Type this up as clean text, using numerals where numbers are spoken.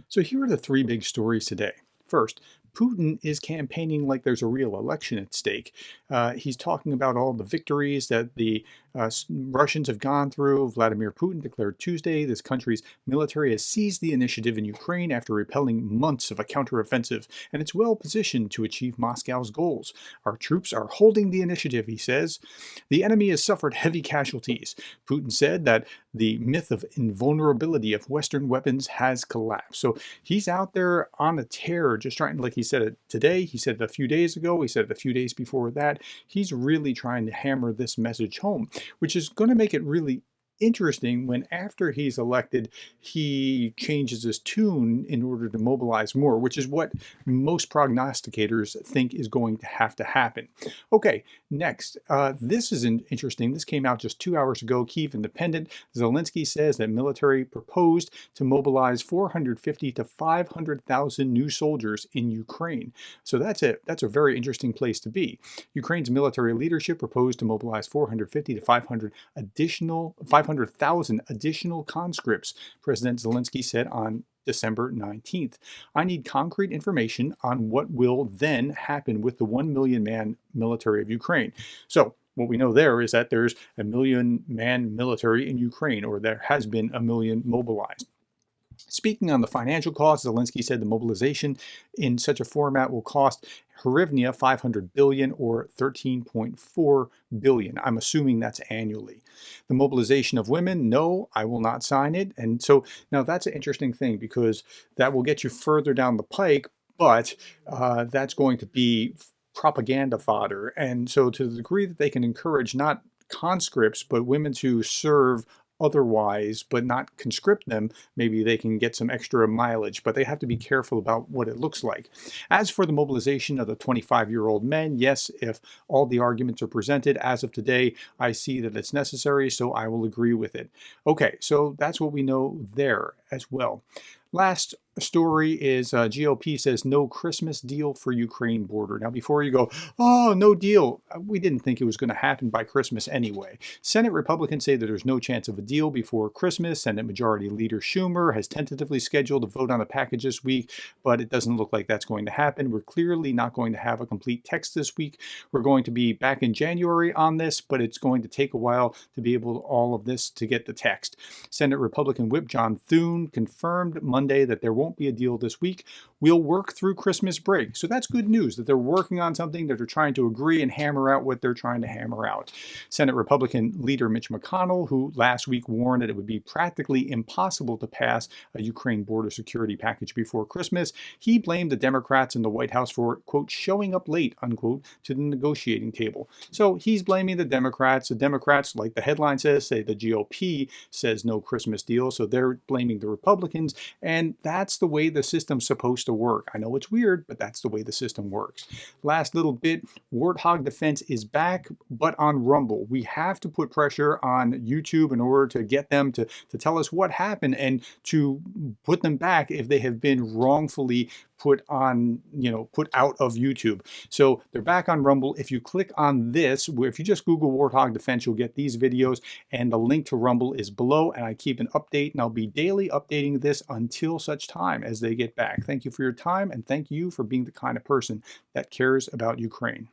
So here are the three big stories today. First, Putin is campaigning like there's a real election at stake. He's talking about all the victories that the Russians have gone through. Vladimir Putin declared Tuesday this country's military has seized the initiative in Ukraine after repelling months of a counteroffensive, and it's well positioned to achieve Moscow's goals. Our troops are holding the initiative, he says. The enemy has suffered heavy casualties. Putin said that the myth of invulnerability of Western weapons has collapsed. So he's out there on a tear, just trying, like he said it today, he said it a few days ago, he said it a few days before that. He's really trying to hammer this message home, which is going to make it really interesting when after he's elected, he changes his tune in order to mobilize more, which is what most prognosticators think is going to happen. Okay, next, this is interesting. This came out just 2 hours ago. Kyiv Independent. Zelensky says that military proposed to mobilize 450 to 500,000 new soldiers in Ukraine. So that's a very interesting place to be. Ukraine's military leadership proposed to mobilize 450 to 500,000 additional conscripts, President Zelensky said on December 19th. I need concrete information on what will then happen with the 1 million man military of Ukraine. So what we know there is that there's a 1 million man military in Ukraine, or there has been 1 million mobilized. Speaking on the financial costs, Zelensky said the mobilization in such a format will cost hryvnia 500 billion or 13.4 billion. I'm assuming that's annually. The mobilization of women, no, I will not sign it. And so now that's an interesting thing because that will get you further down the pike, but that's going to be propaganda fodder. And so to the degree that they can encourage not conscripts, but women to serve otherwise, but not conscript them, maybe they can get some extra mileage, but they have to be careful about what it looks like. As for the mobilization of the 25-year-old men, yes, if all the arguments are presented as of today, I see that it's necessary, so I will agree with it. Okay, so that's what we know there as well. Last story is GOP says no Christmas deal for Ukraine border. Now, before you go, oh, no deal, we didn't think it was going to happen by Christmas anyway. Senate Republicans say that there's no chance of a deal before Christmas. Senate Majority Leader Schumer has tentatively scheduled a vote on the package this week, but it doesn't look like that's going to happen. We're clearly not going to have a complete text this week. We're going to be back in January on this, but it's going to take a while to be able to all of this to get the text. Senate Republican Whip John Thune confirmed Monday that there won't be a deal this week. We'll work through Christmas break. So that's good news that they're working on something, that they're trying to agree and hammer out what they're trying to hammer out. Senate Republican leader Mitch McConnell, who last week warned that it would be practically impossible to pass a Ukraine border security package before Christmas, he blamed the Democrats in the White House for, quote, showing up late, unquote, to the negotiating table. So he's blaming the Democrats. The Democrats, like the headline says, say the GOP says no Christmas deal. So they're blaming the Republicans. And that's the way the system's supposed to work. I know it's weird, but that's the way the system works. Last little bit, Warthog Defense is back, but on Rumble. We have to put pressure on YouTube in order to get them to tell us what happened and to put them back if they have been wrongfully put on, put out of YouTube. So they're back on Rumble. If you click on this, if you just Google Warthog Defense, you'll get these videos, and the link to Rumble is below, and I keep an update, and I'll be daily updating this until such time as they get back. Thank you for your time, and thank you for being the kind of person that cares about Ukraine.